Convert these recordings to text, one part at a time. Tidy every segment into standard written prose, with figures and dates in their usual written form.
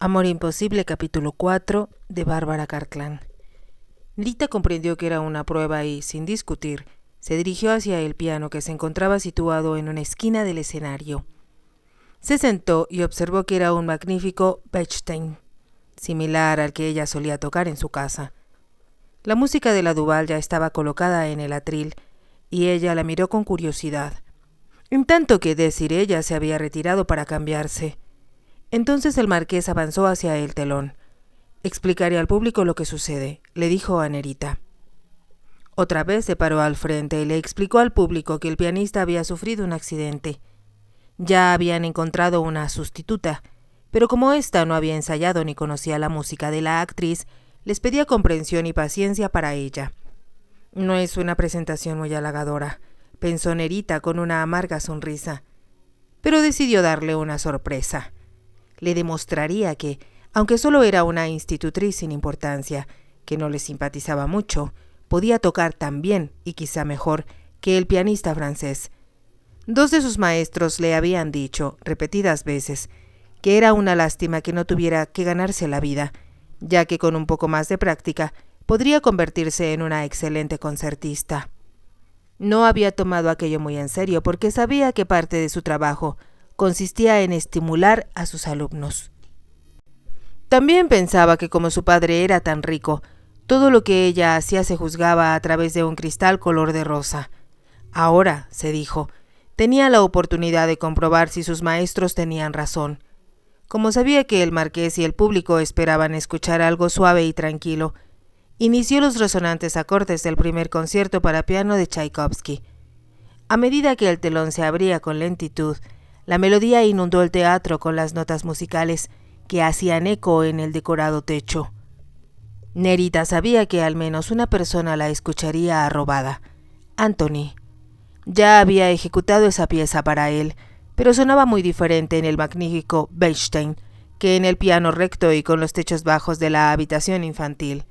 Amor imposible, capítulo 4, de Bárbara Cartland. Nerita comprendió que era una prueba y, sin discutir, se dirigió hacia el piano que se encontraba situado en una esquina del escenario. Se sentó y observó que era un magnífico Bechstein, similar al que ella solía tocar en su casa. La música de la Duval ya estaba colocada en el atril y ella la miró con curiosidad, en tanto que Desiree ya se había retirado para cambiarse. Entonces el marqués avanzó hacia el telón. «Explicaré al público lo que sucede», le dijo a Nerita. Otra vez se paró al frente y le explicó al público que el pianista había sufrido un accidente. Ya habían encontrado una sustituta, pero como ésta no había ensayado ni conocía la música de la actriz, les pedía comprensión y paciencia para ella. «No es una presentación muy halagadora», pensó Nerita con una amarga sonrisa, pero decidió darle una sorpresa. Le demostraría que, aunque solo era una institutriz sin importancia, que no le simpatizaba mucho, podía tocar tan bien y quizá mejor que el pianista francés. Dos de sus maestros le habían dicho, repetidas veces, que era una lástima que no tuviera que ganarse la vida, ya que con un poco más de práctica podría convertirse en una excelente concertista. No había tomado aquello muy en serio porque sabía que parte de su trabajo consistía en estimular a sus alumnos. También pensaba que como su padre era tan rico, todo lo que ella hacía se juzgaba a través de un cristal color de rosa. Ahora, se dijo, tenía la oportunidad de comprobar si sus maestros tenían razón. Como sabía que el marqués y el público esperaban escuchar algo suave y tranquilo, inició los resonantes acordes del primer concierto para piano de Tchaikovsky. A medida que el telón se abría con lentitud, la melodía inundó el teatro con las notas musicales que hacían eco en el decorado techo. Nerita sabía que al menos una persona la escucharía arrobada. Anthony. Ya había ejecutado esa pieza para él, pero sonaba muy diferente en el magnífico Bechstein que en el piano recto y con los techos bajos de la habitación infantil.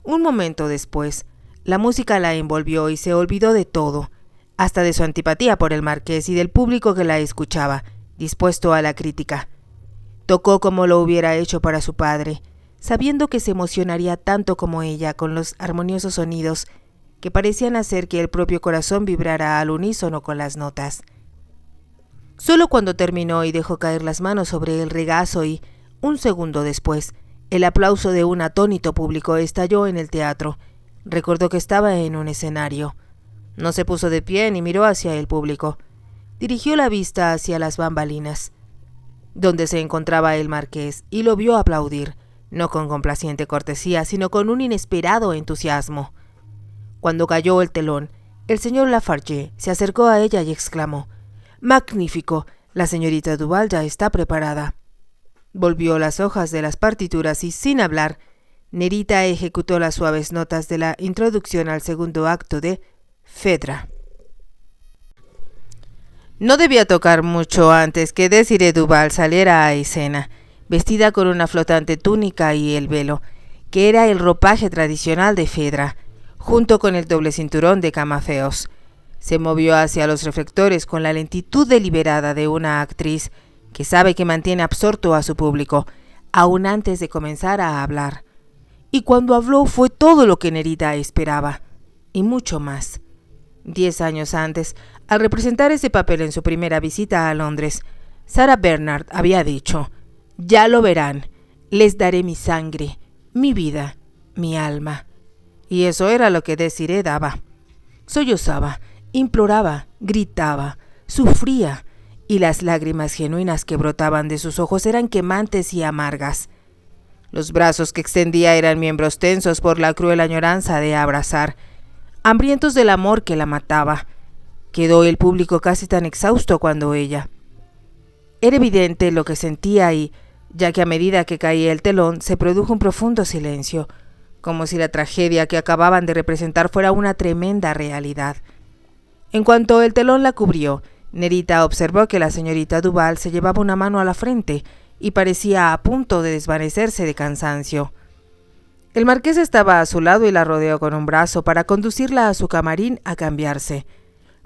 Un momento después, la música la envolvió y se olvidó de todo, hasta de su antipatía por el marqués y del público que la escuchaba, dispuesto a la crítica. Tocó como lo hubiera hecho para su padre, sabiendo que se emocionaría tanto como ella con los armoniosos sonidos que parecían hacer que el propio corazón vibrara al unísono con las notas. Solo cuando terminó y dejó caer las manos sobre el regazo y, un segundo después, el aplauso de un atónito público estalló en el teatro, recordó que estaba en un escenario. No se puso de pie ni miró hacia el público. Dirigió la vista hacia las bambalinas, donde se encontraba el marqués, y lo vio aplaudir, no con complaciente cortesía, sino con un inesperado entusiasmo. Cuando cayó el telón, el señor Lafarge se acercó a ella y exclamó: «¡Magnífico! La señorita Duval ya está preparada». Volvió las hojas de las partituras y, sin hablar, Nerita ejecutó las suaves notas de la introducción al segundo acto de Phèdre. No debía tocar mucho antes que Desiree Duval saliera a escena, vestida con una flotante túnica y el velo, que era el ropaje tradicional de Phèdre, junto con el doble cinturón de camafeos. Se movió hacia los reflectores con la lentitud deliberada de una actriz que sabe que mantiene absorto a su público, aún antes de comenzar a hablar. Y cuando habló fue todo lo que Nerita esperaba, y mucho más. 10 años antes, al representar ese papel en su primera visita a Londres, Sarah Bernhardt había dicho: «Ya lo verán, les daré mi sangre, mi vida, mi alma». Y eso era lo que Desiree daba. Sollozaba, imploraba, gritaba, sufría, y las lágrimas genuinas que brotaban de sus ojos eran quemantes y amargas. Los brazos que extendía eran miembros tensos por la cruel añoranza de abrazar, hambrientos del amor que la mataba. Quedó el público casi tan exhausto cuando ella. Era evidente lo que sentía y, ya que a medida que caía el telón, se produjo un profundo silencio, como si la tragedia que acababan de representar fuera una tremenda realidad. En cuanto el telón la cubrió, Nerita observó que la señorita Duval se llevaba una mano a la frente y parecía a punto de desvanecerse de cansancio. El marqués estaba a su lado y la rodeó con un brazo para conducirla a su camarín a cambiarse.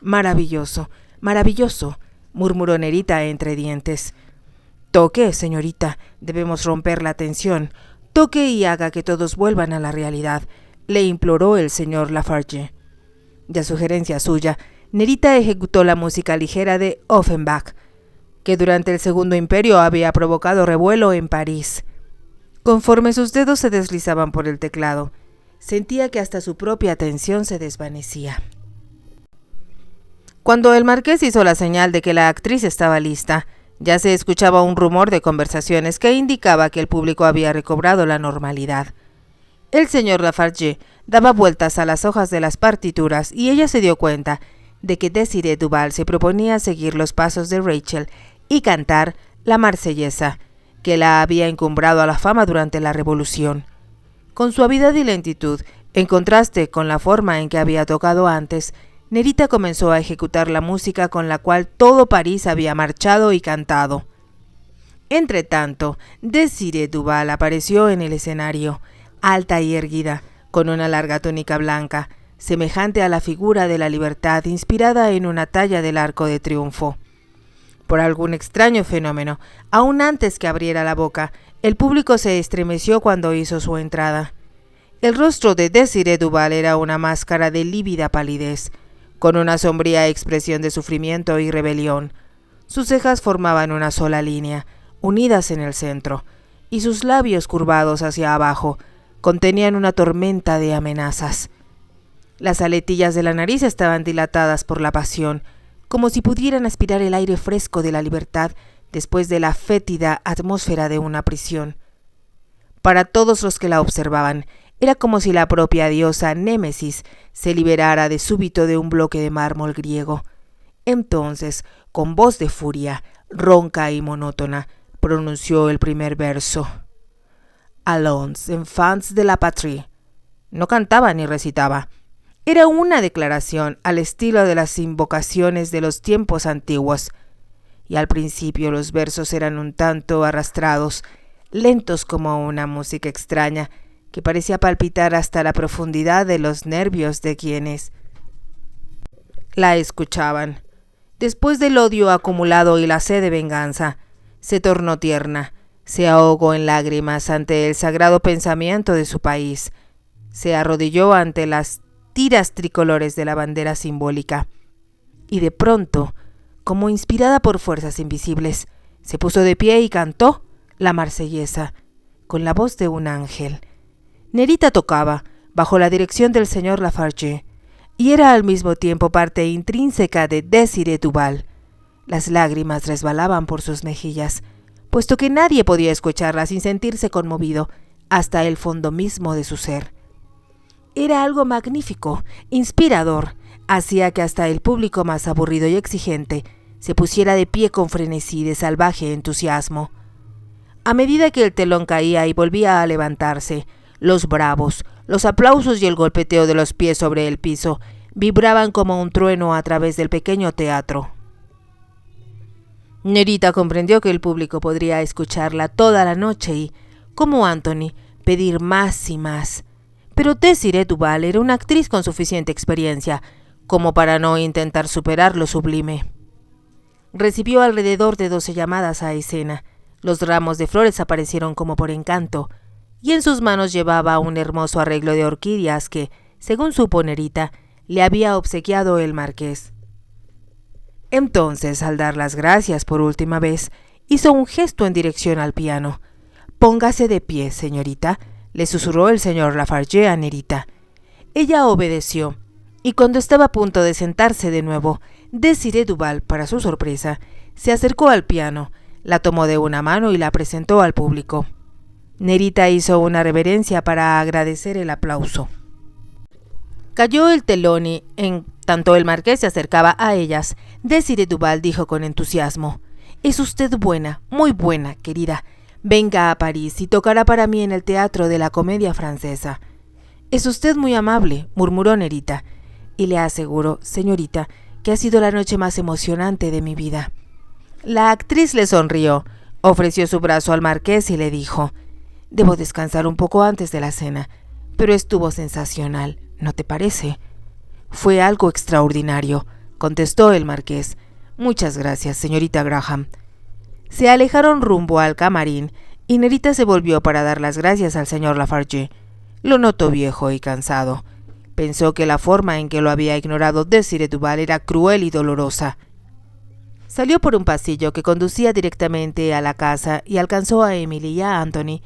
«Maravilloso, maravilloso», murmuró Nerita entre dientes. Toque, señorita, debemos romper la tensión. Toque y haga que todos vuelvan a la realidad, le imploró el señor Lafarge. De sugerencia suya, Nerita ejecutó la música ligera de Offenbach, que durante el Segundo Imperio había provocado revuelo en París. Conforme sus dedos se deslizaban por el teclado, sentía que hasta su propia atención se desvanecía. Cuando el marqués hizo la señal de que la actriz estaba lista, ya se escuchaba un rumor de conversaciones que indicaba que el público había recobrado la normalidad. El señor Lafarge daba vueltas a las hojas de las partituras y ella se dio cuenta de que Désirée Duval se proponía seguir los pasos de Rachel y cantar la Marsellesa, que la había encumbrado a la fama durante la Revolución. Con suavidad y lentitud, en contraste con la forma en que había tocado antes, Nerita comenzó a ejecutar la música con la cual todo París había marchado y cantado. Entretanto, Désirée Duval apareció en el escenario, alta y erguida, con una larga túnica blanca, semejante a la figura de la libertad inspirada en una talla del Arco de Triunfo. Por algún extraño fenómeno, aún antes que abriera la boca, el público se estremeció cuando hizo su entrada. El rostro de Désirée Duval era una máscara de lívida palidez, con una sombría expresión de sufrimiento y rebelión. Sus cejas formaban una sola línea, unidas en el centro, y sus labios curvados hacia abajo contenían una tormenta de amenazas. Las aletillas de la nariz estaban dilatadas por la pasión, como si pudieran aspirar el aire fresco de la libertad después de la fétida atmósfera de una prisión. Para todos los que la observaban, era como si la propia diosa Némesis se liberara de súbito de un bloque de mármol griego. Entonces, con voz de furia, ronca y monótona, pronunció el primer verso. Allons, enfants de la patrie. No cantaba ni recitaba. Era una declaración al estilo de las invocaciones de los tiempos antiguos, y al principio los versos eran un tanto arrastrados, lentos como una música extraña, que parecía palpitar hasta la profundidad de los nervios de quienes la escuchaban. Después del odio acumulado y la sed de venganza, se tornó tierna, se ahogó en lágrimas ante el sagrado pensamiento de su país, se arrodilló ante las tiras tricolores de la bandera simbólica, y de pronto, como inspirada por fuerzas invisibles, se puso de pie y cantó la Marsellesa, con la voz de un ángel. Nerita tocaba, bajo la dirección del señor Lafarge, y era al mismo tiempo parte intrínseca de Désirée Duval. Las lágrimas resbalaban por sus mejillas, puesto que nadie podía escucharla sin sentirse conmovido hasta el fondo mismo de su ser. Era algo magnífico, inspirador, hacía que hasta el público más aburrido y exigente se pusiera de pie con frenesí de salvaje entusiasmo. A medida que el telón caía y volvía a levantarse, los bravos, los aplausos y el golpeteo de los pies sobre el piso vibraban como un trueno a través del pequeño teatro. Nerita comprendió que el público podría escucharla toda la noche y, como Anthony, pedir más y más. Pero Désirée Duval era una actriz con suficiente experiencia como para no intentar superar lo sublime. Recibió alrededor de 12 llamadas a escena. Los ramos de flores aparecieron como por encanto, y en sus manos llevaba un hermoso arreglo de orquídeas que, según supo Nerita, le había obsequiado el marqués. Entonces, al dar las gracias por última vez, hizo un gesto en dirección al piano. «Póngase de pie, señorita», le susurró el señor Lafarge a Nerita. Ella obedeció, y cuando estaba a punto de sentarse de nuevo, Désirée Duval, para su sorpresa, se acercó al piano, la tomó de una mano y la presentó al público. Nerita hizo una reverencia para agradecer el aplauso. Cayó el telón y, en tanto el marqués se acercaba a ellas, Désirée Duval dijo con entusiasmo: «Es usted buena, muy buena, querida. Venga a París y tocará para mí en el Teatro de la Comedia Francesa». «Es usted muy amable», murmuró Nerita, «y le aseguro, señorita, que ha sido la noche más emocionante de mi vida». La actriz le sonrió, ofreció su brazo al marqués y le dijo: «Debo descansar un poco antes de la cena, pero estuvo sensacional, ¿no te parece?» «Fue algo extraordinario», contestó el marqués. «Muchas gracias, señorita Graham». Se alejaron rumbo al camarín y Nerita se volvió para dar las gracias al señor Lafarge. Lo notó viejo y cansado. Pensó que la forma en que lo había ignorado Désirée Duval era cruel y dolorosa. Salió por un pasillo que conducía directamente a la casa y alcanzó a Emily y a Anthony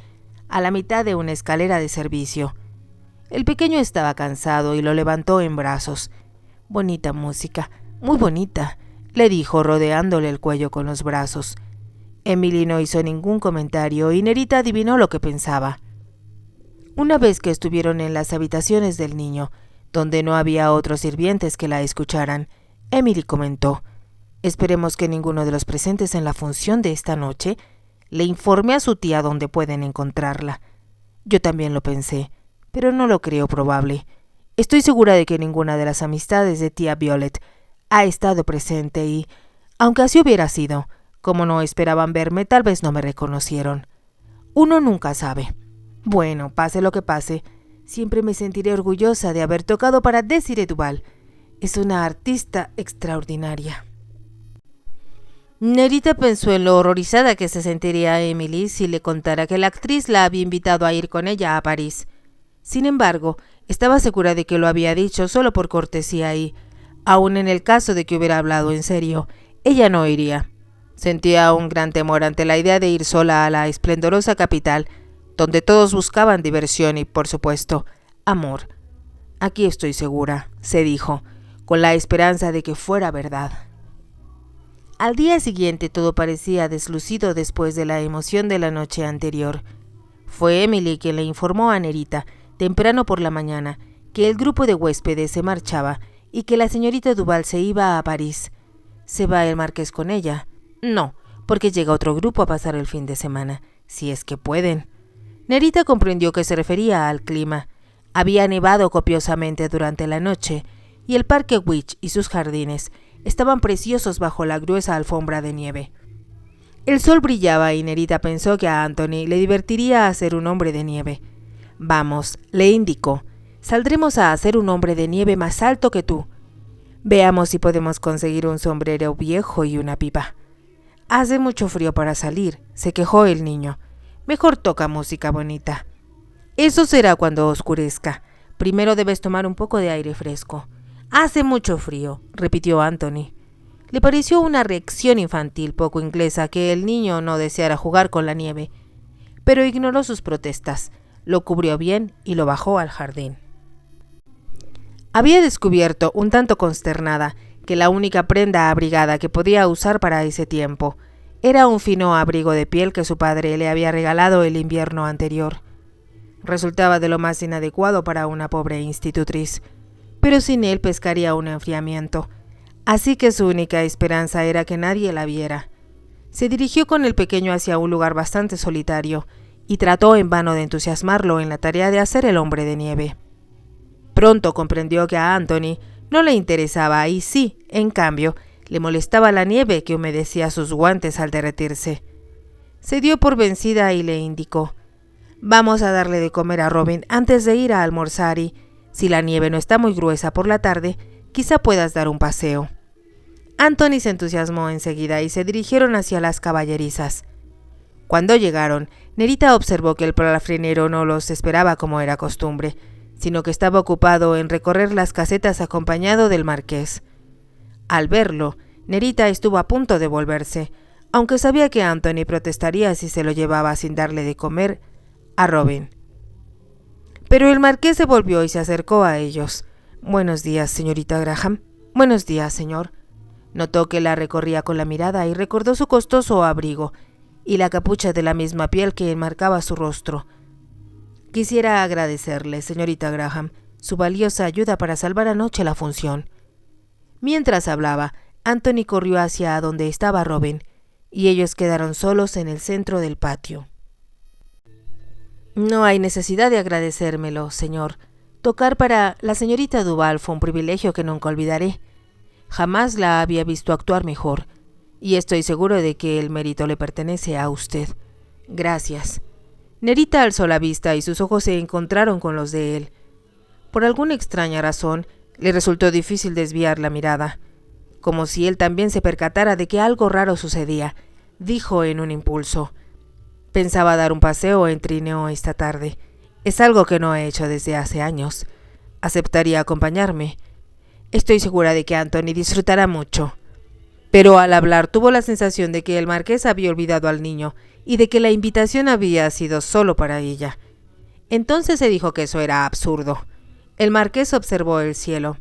a la mitad de una escalera de servicio. El pequeño estaba cansado y lo levantó en brazos. «Bonita música, muy bonita», le dijo rodeándole el cuello con los brazos. Emily no hizo ningún comentario y Nerita adivinó lo que pensaba. Una vez que estuvieron en las habitaciones del niño, donde no había otros sirvientes que la escucharan, Emily comentó: «Esperemos que ninguno de los presentes en la función de esta noche le informe a su tía dónde pueden encontrarla. Yo también lo pensé, pero no lo creo probable. Estoy segura de que ninguna de las amistades de tía Violet ha estado presente y, aunque así hubiera sido, como no esperaban verme, tal vez no me reconocieron. Uno nunca sabe. Bueno, pase lo que pase, siempre me sentiré orgullosa de haber tocado para Désirée Duval. Es una artista extraordinaria». Nerita pensó en lo horrorizada que se sentiría Emily si le contara que la actriz la había invitado a ir con ella a París. Sin embargo, estaba segura de que lo había dicho solo por cortesía y, aun en el caso de que hubiera hablado en serio, ella no iría. Sentía un gran temor ante la idea de ir sola a la esplendorosa capital, donde todos buscaban diversión y, por supuesto, amor. «Aquí estoy segura», se dijo, con la esperanza de que fuera verdad. Al día siguiente todo parecía deslucido después de la emoción de la noche anterior. Fue Emily quien le informó a Nerita, temprano por la mañana, que el grupo de huéspedes se marchaba y que la señorita Duval se iba a París. ¿Se va el marqués con ella? No, porque llega otro grupo a pasar el fin de semana, si es que pueden. Nerita comprendió que se refería al clima. Había nevado copiosamente durante la noche, y el parque Wych y sus jardines estaban preciosos bajo la gruesa alfombra de nieve. El sol brillaba y Nerita pensó que a Anthony le divertiría hacer un hombre de nieve. «Vamos», le indicó, «saldremos a hacer un hombre de nieve más alto que tú. Veamos si podemos conseguir un sombrero viejo y una pipa». «Hace mucho frío para salir», se quejó el niño. «Mejor toca música bonita». «Eso será cuando oscurezca. Primero debes tomar un poco de aire fresco». «Hace mucho frío», repitió Anthony. Le pareció una reacción infantil poco inglesa que el niño no deseara jugar con la nieve, pero ignoró sus protestas, lo cubrió bien y lo bajó al jardín. Había descubierto, un tanto consternada, que la única prenda abrigada que podía usar para ese tiempo era un fino abrigo de piel que su padre le había regalado el invierno anterior. Resultaba de lo más inadecuado para una pobre institutriz, pero sin él pescaría un enfriamiento, así que su única esperanza era que nadie la viera. Se dirigió con el pequeño hacia un lugar bastante solitario y trató en vano de entusiasmarlo en la tarea de hacer el hombre de nieve. Pronto comprendió que a Anthony no le interesaba y sí, en cambio, le molestaba la nieve que humedecía sus guantes al derretirse. Se dio por vencida y le indicó: «Vamos a darle de comer a Robin antes de ir a almorzar y, si la nieve no está muy gruesa por la tarde, quizá puedas dar un paseo». Anthony se entusiasmó enseguida y se dirigieron hacia las caballerizas. Cuando llegaron, Nerita observó que el palafrenero no los esperaba como era costumbre, sino que estaba ocupado en recorrer las casetas acompañado del marqués. Al verlo, Nerita estuvo a punto de volverse, aunque sabía que Anthony protestaría si se lo llevaba sin darle de comer a Robin. Pero el marqués se volvió y se acercó a ellos. «Buenos días, señorita Graham». «Buenos días, señor». Notó que la recorría con la mirada y recordó su costoso abrigo y la capucha de la misma piel que enmarcaba su rostro. «Quisiera agradecerle, señorita Graham, su valiosa ayuda para salvar anoche la función». Mientras hablaba, Anthony corrió hacia donde estaba Robin, y ellos quedaron solos en el centro del patio. «No hay necesidad de agradecérmelo, señor. Tocar para la señorita Duval fue un privilegio que nunca olvidaré. Jamás la había visto actuar mejor, y estoy seguro de que el mérito le pertenece a usted. Gracias». Nerita alzó la vista y sus ojos se encontraron con los de él. Por alguna extraña razón, le resultó difícil desviar la mirada. Como si él también se percatara de que algo raro sucedía, dijo en un impulso. Pensaba dar un paseo en trineo esta tarde. Es algo que no he hecho desde hace años. ¿Aceptaría acompañarme? Estoy segura de que Anthony disfrutará mucho. Pero al hablar tuvo la sensación de que el marqués había olvidado al niño y de que la invitación había sido solo para ella. Entonces se dijo que eso era absurdo. El marqués observó el cielo.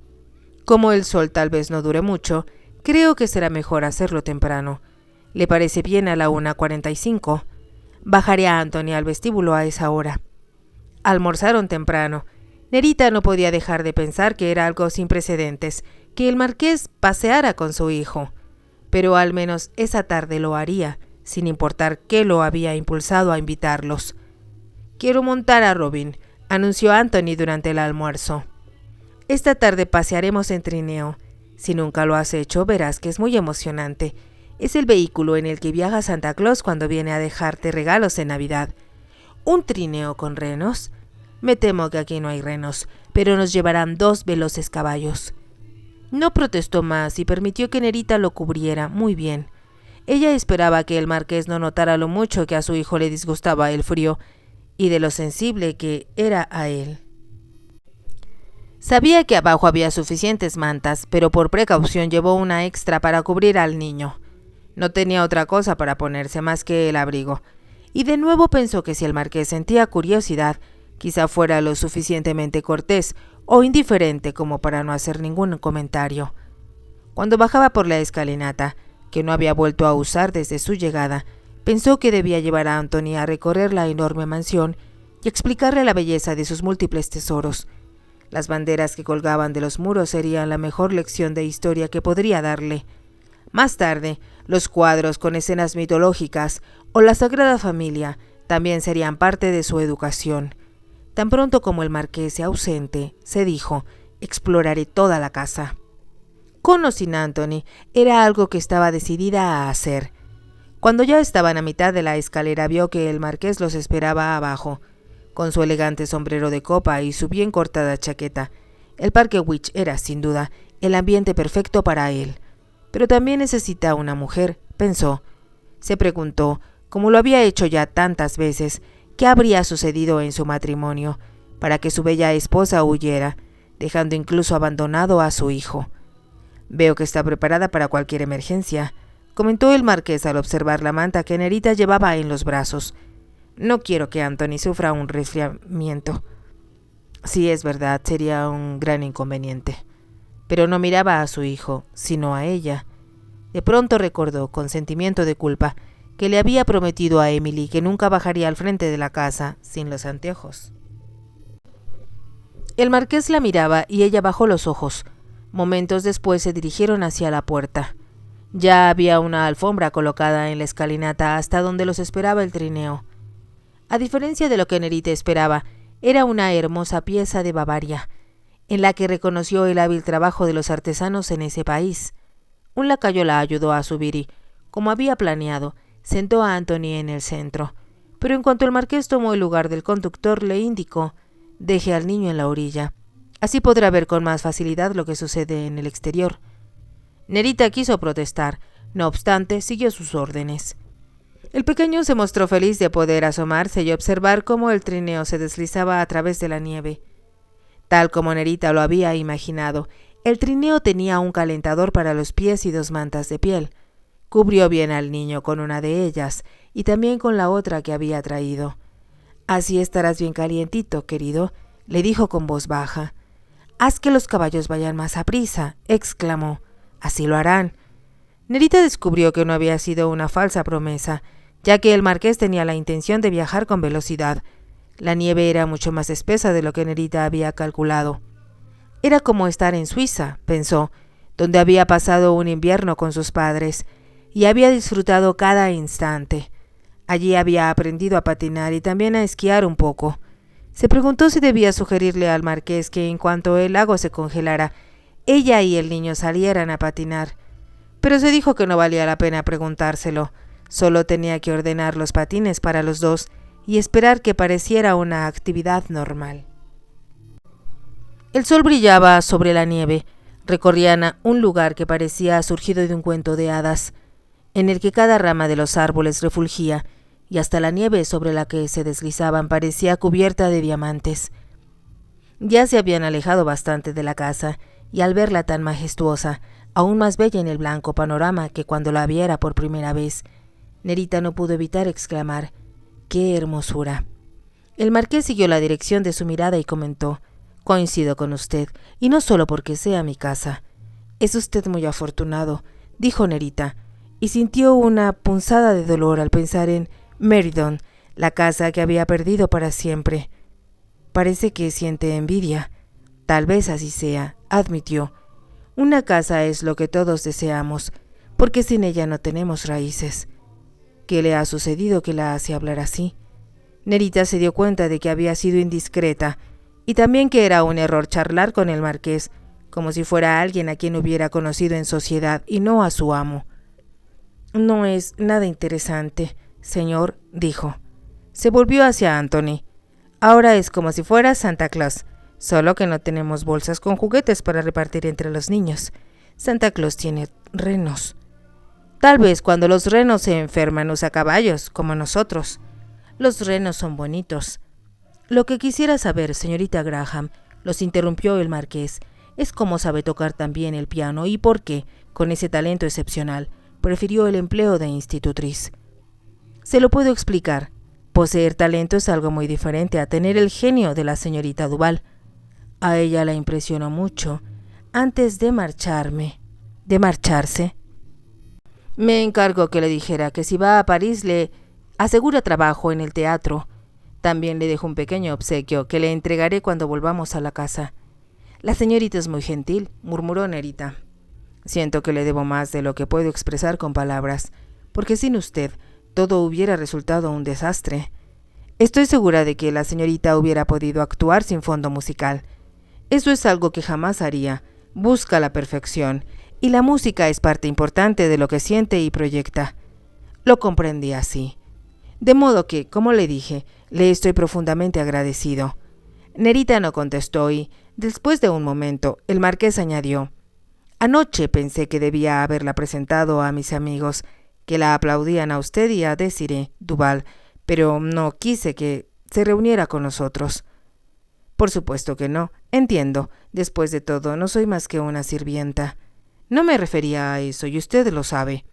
Como el sol tal vez no dure mucho, creo que será mejor hacerlo temprano. ¿Le parece bien a la 1:45? Bajaré a Anthony al vestíbulo a esa hora. Almorzaron temprano. Nerita no podía dejar de pensar que era algo sin precedentes, que el marqués paseara con su hijo. Pero al menos esa tarde lo haría, sin importar qué lo había impulsado a invitarlos. «Quiero montar a Robin», anunció Anthony durante el almuerzo. «Esta tarde pasearemos en trineo. Si nunca lo has hecho, verás que es muy emocionante. Es el vehículo en el que viaja Santa Claus cuando viene a dejarte regalos en Navidad. ¿Un trineo con renos? Me temo que aquí no hay renos, pero nos llevarán 2 veloces caballos». No protestó más y permitió que Nerita lo cubriera muy bien. Ella esperaba que el marqués no notara lo mucho que a su hijo le disgustaba el frío y de lo sensible que era a él. Sabía que abajo había suficientes mantas, pero por precaución llevó una extra para cubrir al niño. No tenía otra cosa para ponerse más que el abrigo, y de nuevo pensó que si el marqués sentía curiosidad, quizá fuera lo suficientemente cortés o indiferente como para no hacer ningún comentario. Cuando bajaba por la escalinata, que no había vuelto a usar desde su llegada, pensó que debía llevar a Anthony a recorrer la enorme mansión y explicarle la belleza de sus múltiples tesoros. Las banderas que colgaban de los muros serían la mejor lección de historia que podría darle. Más tarde, los cuadros con escenas mitológicas o la Sagrada Familia también serían parte de su educación. Tan pronto como el marqués se ausente, se dijo, exploraré toda la casa. Con o sin Anthony, era algo que estaba decidida a hacer. Cuando ya estaban a mitad de la escalera, vio que el marqués los esperaba abajo. Con su elegante sombrero de copa y su bien cortada chaqueta, el Parque Wych era, sin duda, el ambiente perfecto para él. Pero también necesita una mujer, pensó. Se preguntó, como lo había hecho ya tantas veces, qué habría sucedido en su matrimonio, para que su bella esposa huyera, dejando incluso abandonado a su hijo. «Veo que está preparada para cualquier emergencia», comentó el marqués al observar la manta que Nerita llevaba en los brazos. «No quiero que Anthony sufra un resfriamiento». Sí, es verdad, sería un gran inconveniente. Pero no miraba a su hijo, sino a ella. De pronto recordó, con sentimiento de culpa, que le había prometido a Emily que nunca bajaría al frente de la casa sin los anteojos. El marqués la miraba y ella bajó los ojos. Momentos después se dirigieron hacia la puerta. Ya había una alfombra colocada en la escalinata hasta donde los esperaba el trineo. A diferencia de lo que Nerita esperaba, era una hermosa pieza de Bavaria, en la que reconoció el hábil trabajo de los artesanos en ese país. Un lacayo la ayudó a subir y, como había planeado, sentó a Anthony en el centro. Pero en cuanto el marqués tomó el lugar del conductor, le indicó: «Deje al niño en la orilla. Así podrá ver con más facilidad lo que sucede en el exterior». Nerita quiso protestar, no obstante, siguió sus órdenes. El pequeño se mostró feliz de poder asomarse y observar cómo el trineo se deslizaba a través de la nieve. Tal como Nerita lo había imaginado, el trineo tenía un calentador para los pies y 2 mantas de piel. Cubrió bien al niño con una de ellas y también con la otra que había traído. «Así estarás bien calientito, querido», le dijo con voz baja. «Haz que los caballos vayan más aprisa», exclamó. «Así lo harán». Nerita descubrió que no había sido una falsa promesa, ya que el marqués tenía la intención de viajar con velocidad. La nieve era mucho más espesa de lo que Nerita había calculado. Era como estar en Suiza, pensó, donde había pasado un invierno con sus padres, y había disfrutado cada instante. Allí había aprendido a patinar y también a esquiar un poco. Se preguntó si debía sugerirle al marqués que en cuanto el lago se congelara, ella y el niño salieran a patinar. Pero se dijo que no valía la pena preguntárselo. Solo tenía que ordenar los patines para los dos y esperar que pareciera una actividad normal. El sol brillaba sobre la nieve. Recorrían un lugar que parecía surgido de un cuento de hadas. en el que cada rama de los árboles refulgía, y hasta la nieve sobre la que se deslizaban parecía cubierta de diamantes. Ya se habían alejado bastante de la casa, y al verla tan majestuosa, aún más bella en el blanco panorama que cuando la viera por primera vez, Nerita no pudo evitar exclamar: ¡qué hermosura! El marqués siguió la dirección de su mirada y comentó: coincido con usted, y no solo porque sea mi casa. Es usted muy afortunado, dijo Nerita, y sintió una punzada de dolor al pensar en Merridon, la casa que había perdido para siempre. Parece que siente envidia. Tal vez así sea, admitió. Una casa es lo que todos deseamos, porque sin ella no tenemos raíces. ¿Qué le ha sucedido que la hace hablar así? Nerita se dio cuenta de que había sido indiscreta, y también que era un error charlar con el marqués, como si fuera alguien a quien hubiera conocido en sociedad y no a su amo. No es nada interesante, señor, dijo. Se volvió hacia Anthony. Ahora es como si fuera Santa Claus, solo que no tenemos bolsas con juguetes para repartir entre los niños. Santa Claus tiene renos. Tal vez cuando los renos se enferman usa caballos, como nosotros. Los renos son bonitos. Lo que quisiera saber, señorita Graham, los interrumpió el marqués, es cómo sabe tocar tan bien el piano y por qué, con ese talento excepcional, prefirió el empleo de institutriz. Se lo puedo explicar. Poseer talento es algo muy diferente a tener el genio de la señorita Duval. A ella la impresionó mucho. Antes de marcharse, me encargó que le dijera que si va a París le asegura trabajo en el teatro. También le dejo un pequeño obsequio que le entregaré cuando volvamos a la casa. La señorita es muy gentil, murmuró Nerita. Siento que le debo más de lo que puedo expresar con palabras, porque sin usted todo hubiera resultado un desastre. Estoy segura de que la señorita hubiera podido actuar sin fondo musical. Eso es algo que jamás haría. Busca la perfección, y la música es parte importante de lo que siente y proyecta. Lo comprendí así. De modo que, como le dije, le estoy profundamente agradecido. Nerita no contestó y, después de un momento, el marqués añadió: anoche pensé que debía haberla presentado a mis amigos, que la aplaudían a usted y a Désirée Duval, pero no quise que se reuniera con nosotros. Por supuesto que no, entiendo. Después de todo, no soy más que una sirvienta. No me refería a eso, y usted lo sabe.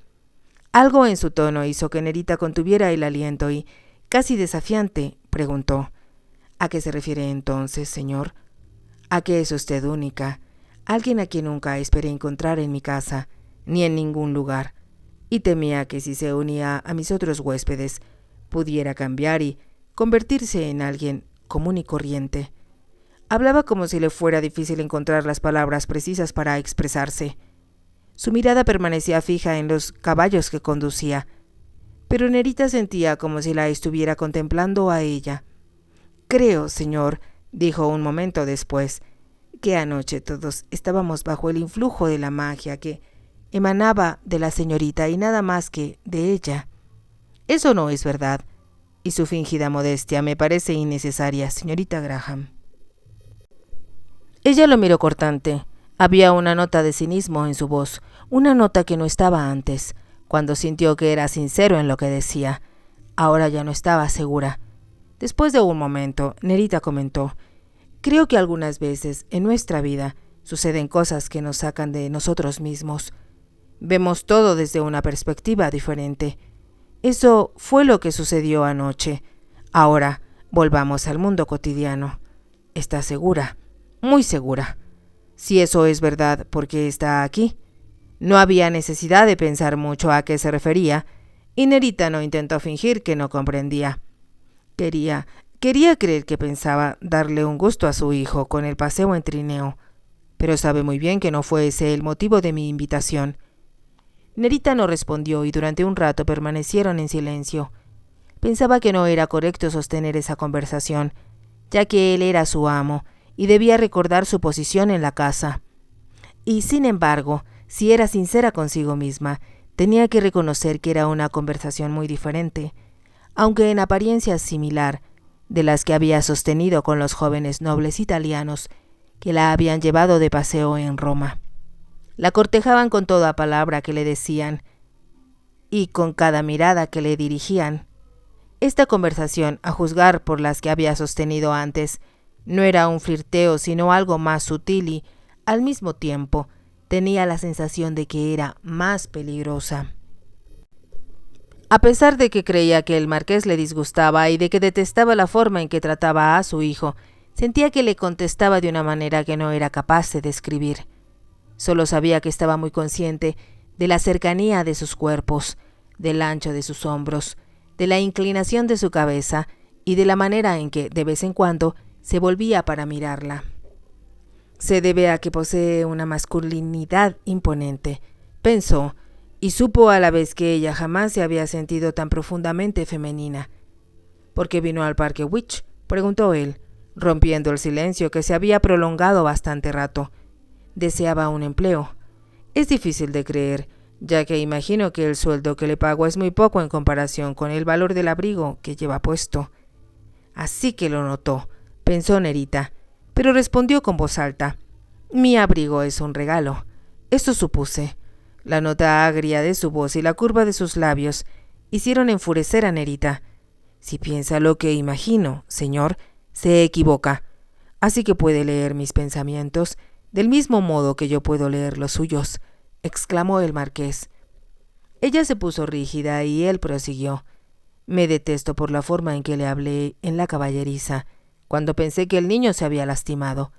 Algo en su tono hizo que Nerita contuviera el aliento y, casi desafiante, preguntó: ¿a qué se refiere entonces, señor? ¿A que es usted única? Alguien a quien nunca esperé encontrar en mi casa, ni en ningún lugar, y temía que si se unía a mis otros huéspedes, pudiera cambiar y convertirse en alguien común y corriente. Hablaba como si le fuera difícil encontrar las palabras precisas para expresarse. Su mirada permanecía fija en los caballos que conducía, pero Nerita sentía como si la estuviera contemplando a ella. Creo, señor, dijo un momento después, que anoche todos estábamos bajo el influjo de la magia que emanaba de la señorita y nada más que de ella. Eso no es verdad, y su fingida modestia me parece innecesaria, señorita Graham. Ella lo miró cortante. Había una nota de cinismo en su voz, una nota que no estaba antes, cuando sintió que era sincero en lo que decía. Ahora ya no estaba segura. Después de un momento, Nerita comentó: creo que algunas veces en nuestra vida suceden cosas que nos sacan de nosotros mismos. Vemos todo desde una perspectiva diferente. Eso fue lo que sucedió anoche. Ahora, volvamos al mundo cotidiano. ¿Está segura? Muy segura. Si eso es verdad, ¿por qué está aquí? No había necesidad de pensar mucho a qué se refería, y Nerita no intentó fingir que no comprendía. Quería creer que pensaba darle un gusto a su hijo con el paseo en trineo, pero sabe muy bien que no fue ese el motivo de mi invitación. Nerita no respondió y durante un rato permanecieron en silencio. Pensaba que no era correcto sostener esa conversación, ya que él era su amo y debía recordar su posición en la casa. Y sin embargo, si era sincera consigo misma, tenía que reconocer que era una conversación muy diferente, aunque en apariencia similar, de las que había sostenido con los jóvenes nobles italianos que la habían llevado de paseo en Roma. La cortejaban con toda palabra que le decían: y con cada mirada que le dirigían. Esta conversación, a juzgar por las que había sostenido antes, no era un flirteo sino algo más sutil y, al mismo tiempo, tenía la sensación de que era más peligrosa. A pesar de que creía que el marqués le disgustaba y de que detestaba la forma en que trataba a su hijo, sentía que le contestaba de una manera que no era capaz de describir. Solo sabía que estaba muy consciente de la cercanía de sus cuerpos, del ancho de sus hombros, de la inclinación de su cabeza y de la manera en que, de vez en cuando, se volvía para mirarla. Se debe a que posee una masculinidad imponente, pensó, y supo a la vez que ella jamás se había sentido tan profundamente femenina. ¿Por qué vino al Parque Wych?, preguntó él, rompiendo el silencio que se había prolongado bastante rato. Deseaba un empleo. Es difícil de creer, ya que imagino que el sueldo que le pago es muy poco en comparación con el valor del abrigo que lleva puesto. Así que lo notó, pensó Nerita, pero respondió con voz alta. Mi abrigo es un regalo. Eso supuse. La nota agria de su voz y la curva de sus labios hicieron enfurecer a Nerita. Si piensa lo que imagino, señor, se equivoca. Así que puede leer mis pensamientos del mismo modo que yo puedo leer los suyos, exclamó el marqués. Ella se puso rígida y él prosiguió. Me detesto por la forma en que le hablé en la caballeriza, cuando pensé que el niño se había lastimado.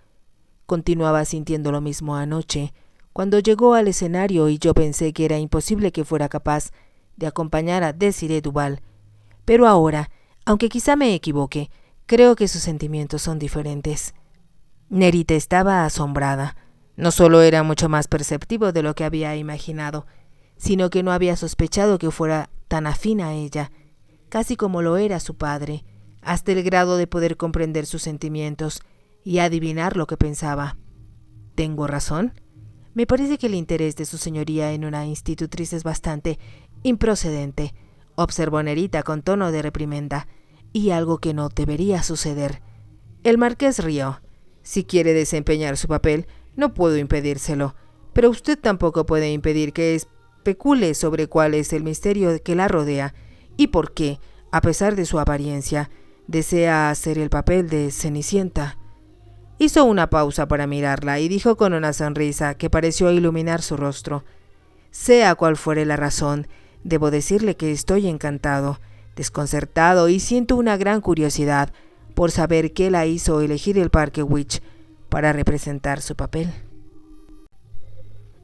Continuaba sintiendo lo mismo anoche, cuando llegó al escenario y yo pensé que era imposible que fuera capaz de acompañar a Désirée Duval. Pero ahora, aunque quizá me equivoque, creo que sus sentimientos son diferentes. Nerita estaba asombrada. No solo era mucho más perceptivo de lo que había imaginado, sino que no había sospechado que fuera tan afín a ella, casi como lo era su padre, hasta el grado de poder comprender sus sentimientos y adivinar lo que pensaba. ¿Tengo razón? Me parece que el interés de su señoría en una institutriz es bastante improcedente, observó Nerita con tono de reprimenda, y algo que no debería suceder. El marqués rió. Si quiere desempeñar su papel, no puedo impedírselo, pero usted tampoco puede impedir que especule sobre cuál es el misterio que la rodea y por qué, a pesar de su apariencia, desea hacer el papel de Cenicienta. Hizo una pausa para mirarla y dijo con una sonrisa que pareció iluminar su rostro. Sea cual fuere la razón, debo decirle que estoy encantado, desconcertado y siento una gran curiosidad por saber qué la hizo elegir el Parque Wych para representar su papel.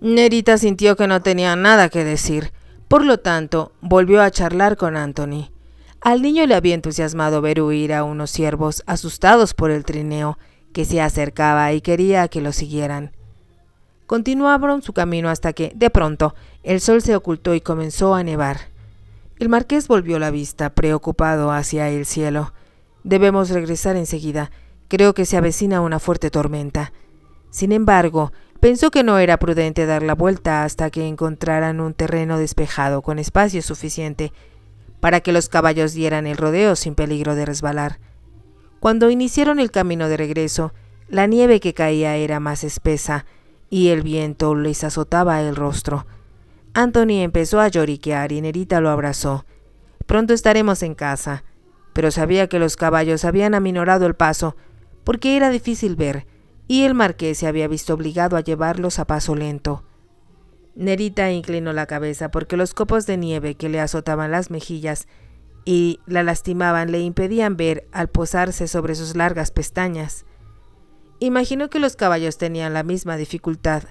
Nerita sintió que no tenía nada que decir, por lo tanto, volvió a charlar con Anthony. Al niño le había entusiasmado ver huir a unos ciervos asustados por el trineo que se acercaba y quería que lo siguieran. Continuaron su camino hasta que, de pronto, el sol se ocultó y comenzó a nevar. El marqués volvió la vista, preocupado, hacia el cielo. Debemos regresar enseguida. Creo que se avecina una fuerte tormenta. Sin embargo, pensó que no era prudente dar la vuelta hasta que encontraran un terreno despejado con espacio suficiente para que los caballos dieran el rodeo sin peligro de resbalar. Cuando iniciaron el camino de regreso, la nieve que caía era más espesa y el viento les azotaba el rostro. Anthony empezó a lloriquear y Nerita lo abrazó. Pronto estaremos en casa, pero sabía que los caballos habían aminorado el paso porque era difícil ver y el marqués se había visto obligado a llevarlos a paso lento. Nerita inclinó la cabeza porque los copos de nieve que le azotaban las mejillas y la lastimaban le impedían ver al posarse sobre sus largas pestañas. Imaginó que los caballos tenían la misma dificultad.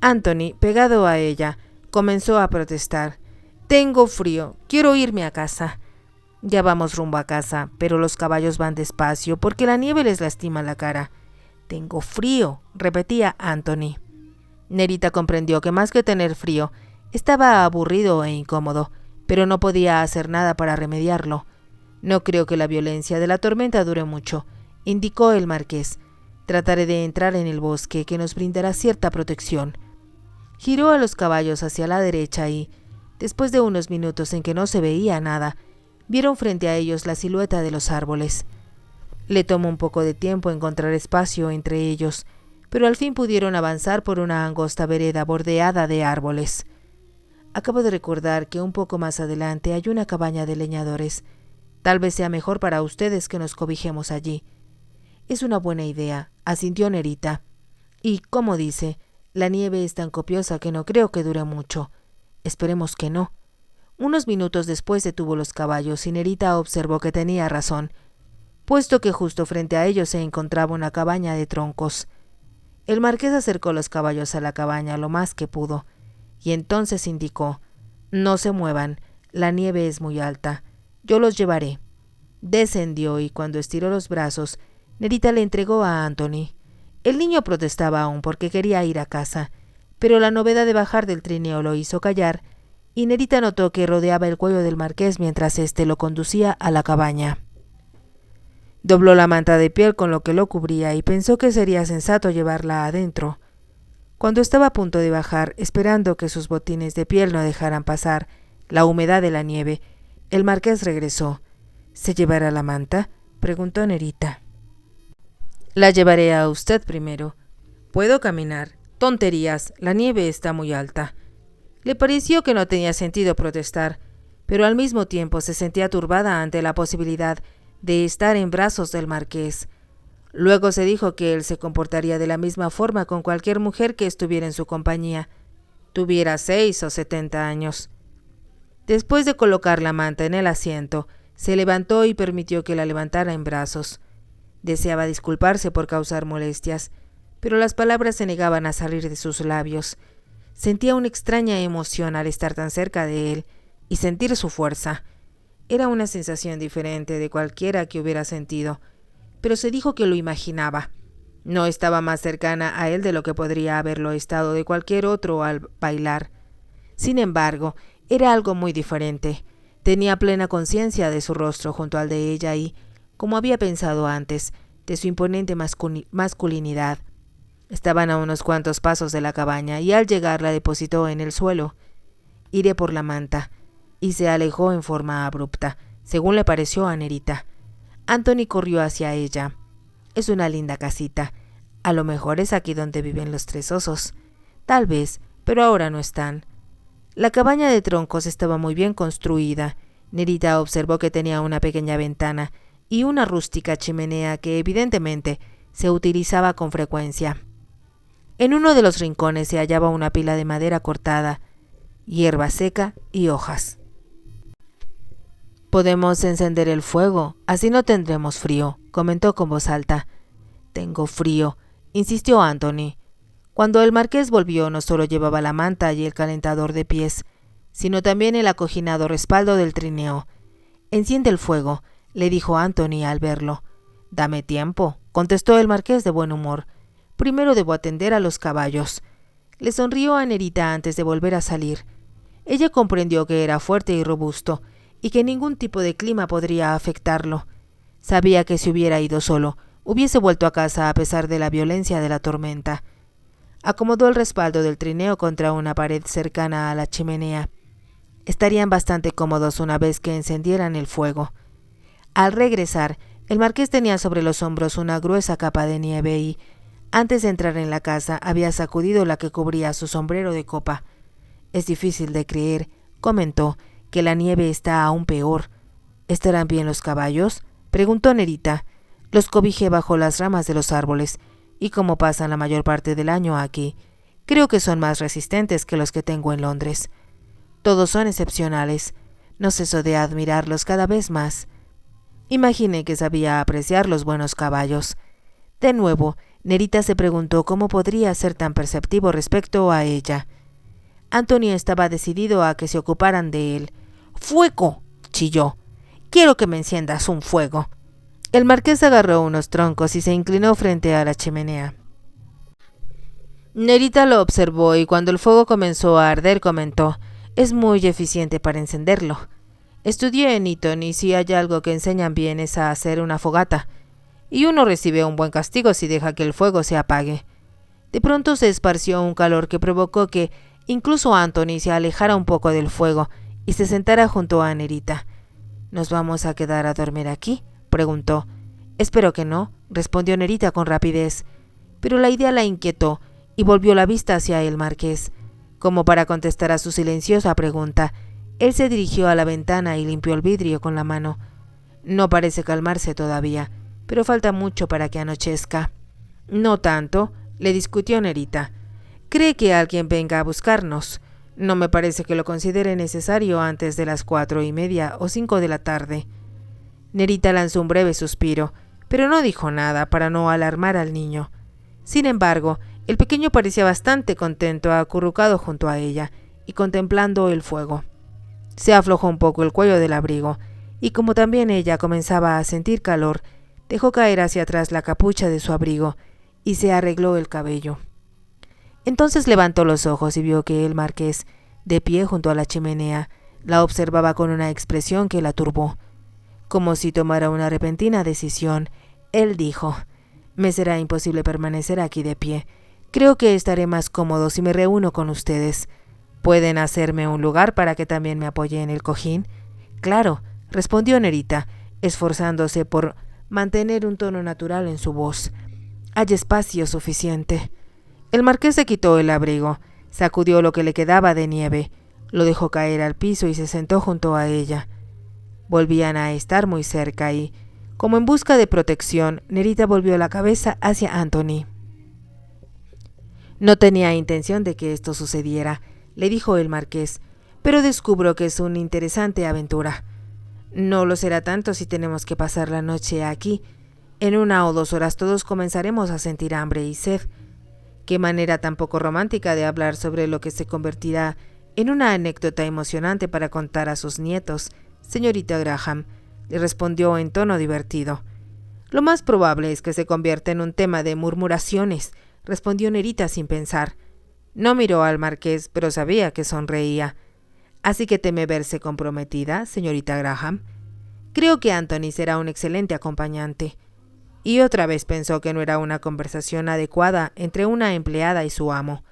Anthony, pegado a ella, comenzó a protestar. «Tengo frío, quiero irme a casa». «Ya vamos rumbo a casa, pero los caballos van despacio porque la nieve les lastima la cara». «Tengo frío», repetía Anthony. Nerita comprendió que más que tener frío, estaba aburrido e incómodo, pero no podía hacer nada para remediarlo. «No creo que la violencia de la tormenta dure mucho», indicó el marqués. «Trataré de entrar en el bosque, que nos brindará cierta protección». Giró a los caballos hacia la derecha y, después de unos minutos en que no se veía nada, vieron frente a ellos la silueta de los árboles. Le tomó un poco de tiempo encontrar espacio entre ellos, pero al fin pudieron avanzar por una angosta vereda bordeada de árboles. Acabo de recordar que un poco más adelante hay una cabaña de leñadores. Tal vez sea mejor para ustedes que nos cobijemos allí. Es una buena idea, asintió Nerita. Y, como dice, la nieve es tan copiosa que no creo que dure mucho. Esperemos que no. Unos minutos después detuvo los caballos y Nerita observó que tenía razón, puesto que justo frente a ellos se encontraba una cabaña de troncos. El marqués acercó los caballos a la cabaña lo más que pudo, y entonces indicó: «No se muevan, la nieve es muy alta, yo los llevaré». Descendió y cuando estiró los brazos, Nerita le entregó a Anthony. El niño protestaba aún porque quería ir a casa, pero la novedad de bajar del trineo lo hizo callar, y Nerita notó que rodeaba el cuello del marqués mientras éste lo conducía a la cabaña. Dobló la manta de piel con lo que lo cubría y pensó que sería sensato llevarla adentro. Cuando estaba a punto de bajar, esperando que sus botines de piel no dejaran pasar la humedad de la nieve, el marqués regresó. «¿Se llevará la manta?», preguntó Nerita. «La llevaré a usted primero. Puedo caminar». «Tonterías, la nieve está muy alta». Le pareció que no tenía sentido protestar, pero al mismo tiempo se sentía turbada ante la posibilidad de estar en brazos del marqués. Luego se dijo que él se comportaría de la misma forma con cualquier mujer que estuviera en su compañía, tuviera 6 o 70 años. Después de colocar la manta en el asiento, se levantó y permitió que la levantara en brazos. Deseaba disculparse por causar molestias, pero las palabras se negaban a salir de sus labios. Sentía una extraña emoción al estar tan cerca de él y sentir su fuerza. Era una sensación diferente de cualquiera que hubiera sentido, pero se dijo que lo imaginaba. No estaba más cercana a él de lo que podría haberlo estado de cualquier otro al bailar. Sin embargo, era algo muy diferente. Tenía plena conciencia de su rostro junto al de ella y, como había pensado antes, de su imponente masculinidad. Estaban a unos cuantos pasos de la cabaña y al llegar la depositó en el suelo. «Iré por la manta», y se alejó en forma abrupta, según le pareció a Nerita. Anthony corrió hacia ella. «Es una linda casita. A lo mejor es aquí donde viven los 3 osos. Tal vez, pero ahora no están». La cabaña de troncos estaba muy bien construida. Nerita observó que tenía una pequeña ventana y una rústica chimenea que evidentemente se utilizaba con frecuencia. En uno de los rincones se hallaba una pila de madera cortada, hierba seca y hojas. «Podemos encender el fuego, así no tendremos frío», comentó con voz alta. «Tengo frío», insistió Anthony. Cuando el marqués volvió, no solo llevaba la manta y el calentador de pies, sino también el acoginado respaldo del trineo. «Enciende el fuego», le dijo Anthony al verlo. «Dame tiempo», contestó el marqués de buen humor. «Primero debo atender a los caballos». Le sonrió a Nerita antes de volver a salir. Ella comprendió que era fuerte y robusto, y que ningún tipo de clima podría afectarlo. Sabía que si hubiera ido solo, hubiese vuelto a casa a pesar de la violencia de la tormenta. Acomodó el respaldo del trineo contra una pared cercana a la chimenea. Estarían bastante cómodos una vez que encendieran el fuego. Al regresar, el marqués tenía sobre los hombros una gruesa capa de nieve y, antes de entrar en la casa, había sacudido la que cubría su sombrero de copa. «Es difícil de creer», comentó, «que la nieve está aún peor». «¿Estarán bien los caballos?», preguntó Nerita. «Los cobijé bajo las ramas de los árboles, y como pasan la mayor parte del año aquí, creo que son más resistentes que los que tengo en Londres. Todos son excepcionales. No ceso de admirarlos cada vez más». Imaginé que sabía apreciar los buenos caballos. De nuevo, Nerita se preguntó cómo podría ser tan perceptivo respecto a ella. Anthony estaba decidido a que se ocuparan de él. «¡Fuego!», chilló. «Quiero que me enciendas un fuego». El marqués agarró unos troncos y se inclinó frente a la chimenea. Nerita lo observó y cuando el fuego comenzó a arder comentó: «Es muy eficiente para encenderlo. Estudié en Eton y si hay algo que enseñan bien es a hacer una fogata, y uno recibe un buen castigo si deja que el fuego se apague». De pronto se esparció un calor que provocó que incluso Anthony se alejara un poco del fuego y se sentara junto a Nerita. «¿Nos vamos a quedar a dormir aquí?», preguntó. «Espero que no», respondió Nerita con rapidez, pero la idea la inquietó y volvió la vista hacia el marqués. Como para contestar a su silenciosa pregunta, él se dirigió a la ventana y limpió el vidrio con la mano. No parece calmarse todavía, pero falta mucho para que anochezca. No tanto, le discutió Nerita. Cree que alguien venga a buscarnos. No me parece que lo considere necesario antes de las 4:30 o 5 de la tarde. Nerita lanzó un breve suspiro, pero no dijo nada para no alarmar al niño. Sin embargo, el pequeño parecía bastante contento acurrucado junto a ella y contemplando el fuego. Se aflojó un poco el cuello del abrigo, y como también ella comenzaba a sentir calor, dejó caer hacia atrás la capucha de su abrigo y se arregló el cabello. Entonces levantó los ojos y vio que el marqués, de pie junto a la chimenea, la observaba con una expresión que la turbó. Como si tomara una repentina decisión, él dijo: «Me será imposible permanecer aquí de pie. Creo que estaré más cómodo si me reúno con ustedes. ¿Pueden hacerme un lugar para que también me apoye en el cojín?» «Claro», respondió Nerita, esforzándose por mantener un tono natural en su voz. «Hay espacio suficiente». El marqués se quitó el abrigo, sacudió lo que le quedaba de nieve, lo dejó caer al piso y se sentó junto a ella. Volvían a estar muy cerca y, como en busca de protección, Nerita volvió la cabeza hacia Anthony. «No tenía intención de que esto sucediera», le dijo el marqués, «pero descubro que es una interesante aventura. No lo será tanto si tenemos que pasar la noche aquí. En 1 o 2 horas todos comenzaremos a sentir hambre y sed». «Qué manera tan poco romántica de hablar sobre lo que se convertirá en una anécdota emocionante para contar a sus nietos, señorita Graham», le respondió en tono divertido. «Lo más probable es que se convierta en un tema de murmuraciones», respondió Nerita sin pensar. No miró al marqués, pero sabía que sonreía. «¿Así que teme verse comprometida, señorita Graham?» «Creo que Anthony será un excelente acompañante». Y otra vez pensó que no era una conversación adecuada entre una empleada y su amo.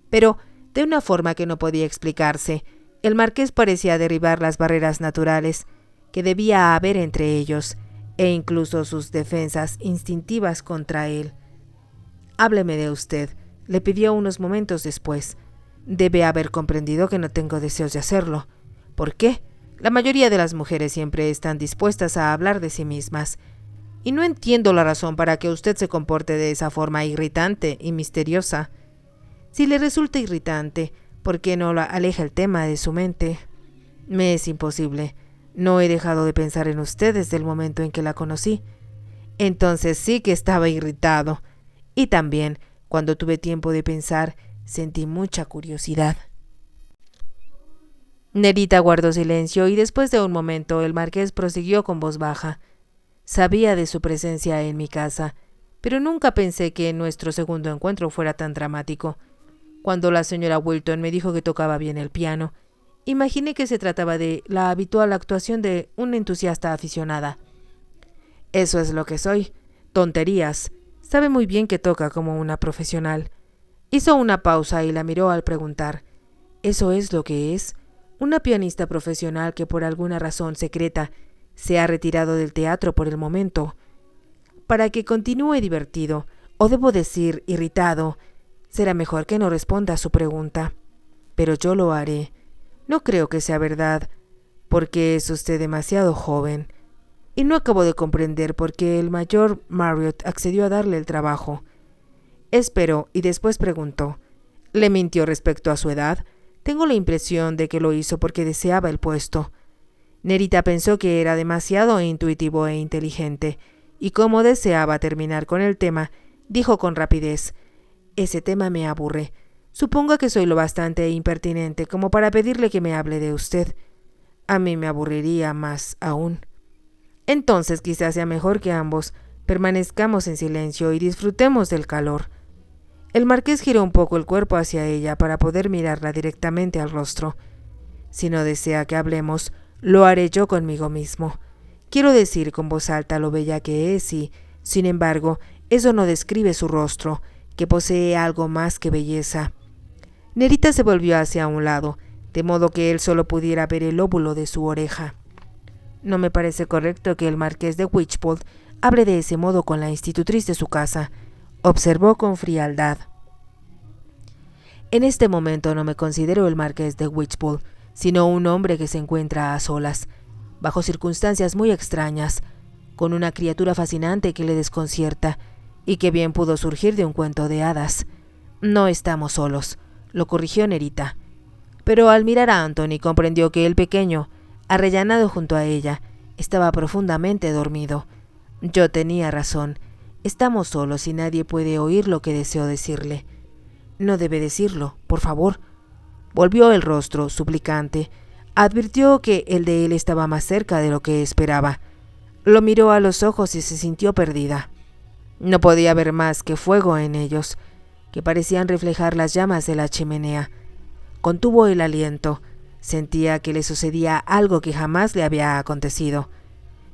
Pero, de una forma que no podía explicarse, el marqués parecía derribar las barreras naturales que debía haber entre ellos, e incluso sus defensas instintivas contra él. «Hábleme de usted», le pidió unos momentos después. «Debe haber comprendido que no tengo deseos de hacerlo». «¿Por qué? La mayoría de las mujeres siempre están dispuestas a hablar de sí mismas. Y no entiendo la razón para que usted se comporte de esa forma irritante y misteriosa. Si le resulta irritante, ¿por qué no aleja el tema de su mente?» «Me es imposible. No he dejado de pensar en usted desde el momento en que la conocí». «Entonces sí que estaba irritado. Y también, cuando tuve tiempo de pensar, sentí mucha curiosidad». Nerita guardó silencio y después de un momento el marqués prosiguió con voz baja: «Sabía de su presencia en mi casa, pero nunca pensé que nuestro segundo encuentro fuera tan dramático. Cuando la señora Wilton me dijo que tocaba bien el piano, imaginé que se trataba de la habitual actuación de una entusiasta aficionada. Eso es lo que soy. Tonterías. Sabe muy bien que toca como una profesional». Hizo una pausa y la miró al preguntar: «¿Eso es lo que es? Una pianista profesional que por alguna razón secreta se ha retirado del teatro por el momento. Para que continúe divertido, o debo decir irritado, será mejor que no responda a su pregunta. Pero yo lo haré. No creo que sea verdad, porque es usted demasiado joven. Y no acabo de comprender por qué el mayor Marriott accedió a darle el trabajo». Esperó y después preguntó: «¿Le mintió respecto a su edad? Tengo la impresión de que lo hizo porque deseaba el puesto». Nerita pensó que era demasiado intuitivo e inteligente, y como deseaba terminar con el tema, dijo con rapidez: «Ese tema me aburre. Suponga que soy lo bastante impertinente como para pedirle que me hable de usted. A mí me aburriría más aún». «Entonces quizás sea mejor que ambos permanezcamos en silencio y disfrutemos del calor». El marqués giró un poco el cuerpo hacia ella para poder mirarla directamente al rostro. «Si no desea que hablemos, lo haré yo conmigo mismo. Quiero decir con voz alta lo bella que es y, sin embargo, eso no describe su rostro, que posee algo más que belleza». Nerita se volvió hacia un lado, de modo que él solo pudiera ver el lóbulo de su oreja. «No me parece correcto que el marqués de Witchbold hable de ese modo con la institutriz de su casa», observó con frialdad. En este momento no me considero el marqués de Witchpool, sino un hombre que se encuentra a solas, bajo circunstancias muy extrañas, con una criatura fascinante que le desconcierta y que bien pudo surgir de un cuento de hadas. No estamos solos, lo corrigió Nerita. Pero al mirar a Anthony comprendió que el pequeño, arrellanado junto a ella, estaba profundamente dormido. Yo tenía razón. Estamos solos y nadie puede oír lo que deseo decirle. No debe decirlo, por favor. Volvió el rostro, suplicante. Advirtió que el de él estaba más cerca de lo que esperaba. Lo miró a los ojos y se sintió perdida. No podía ver más que fuego en ellos, que parecían reflejar las llamas de la chimenea. Contuvo el aliento. Sentía que le sucedía algo que jamás le había acontecido.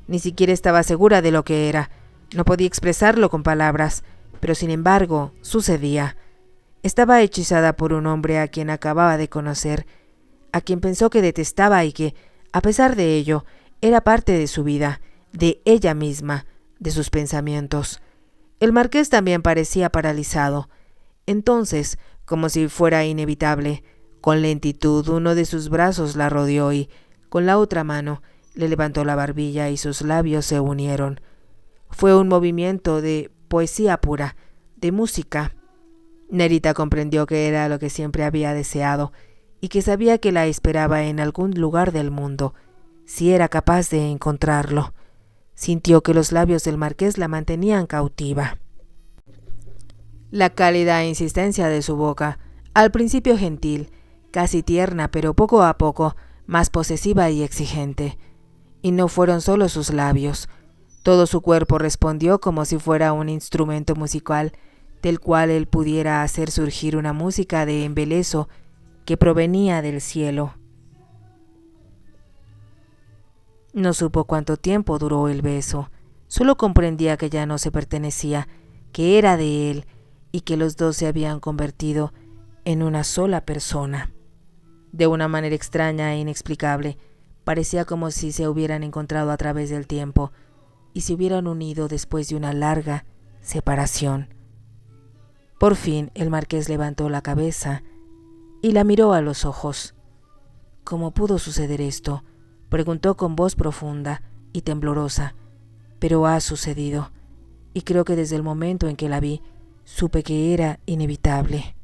Ni siquiera estaba segura de lo que era. No podía expresarlo con palabras, pero sin embargo, sucedía. Estaba hechizada por un hombre a quien acababa de conocer, a quien pensó que detestaba y que, a pesar de ello, era parte de su vida, de ella misma, de sus pensamientos. El marqués también parecía paralizado. Entonces, como si fuera inevitable, con lentitud uno de sus brazos la rodeó y, con la otra mano, le levantó la barbilla y sus labios se unieron. Fue un movimiento de poesía pura, de música. Nerita comprendió que era lo que siempre había deseado y que sabía que la esperaba en algún lugar del mundo, si era capaz de encontrarlo. Sintió que los labios del marqués la mantenían cautiva. La cálida insistencia de su boca, al principio gentil, casi tierna, pero poco a poco más posesiva y exigente. Y no fueron solo sus labios. Todo su cuerpo respondió como si fuera un instrumento musical, del cual él pudiera hacer surgir una música de embeleso que provenía del cielo. No supo cuánto tiempo duró el beso. Solo comprendía que ya no se pertenecía, que era de él y que los dos se habían convertido en una sola persona. De una manera extraña e inexplicable, parecía como si se hubieran encontrado a través del tiempo y se hubieran unido después de una larga separación. Por fin el marqués levantó la cabeza y la miró a los ojos. ¿Cómo pudo suceder esto?, preguntó con voz profunda y temblorosa. Pero ha sucedido, y creo que desde el momento en que la vi, supe que era inevitable.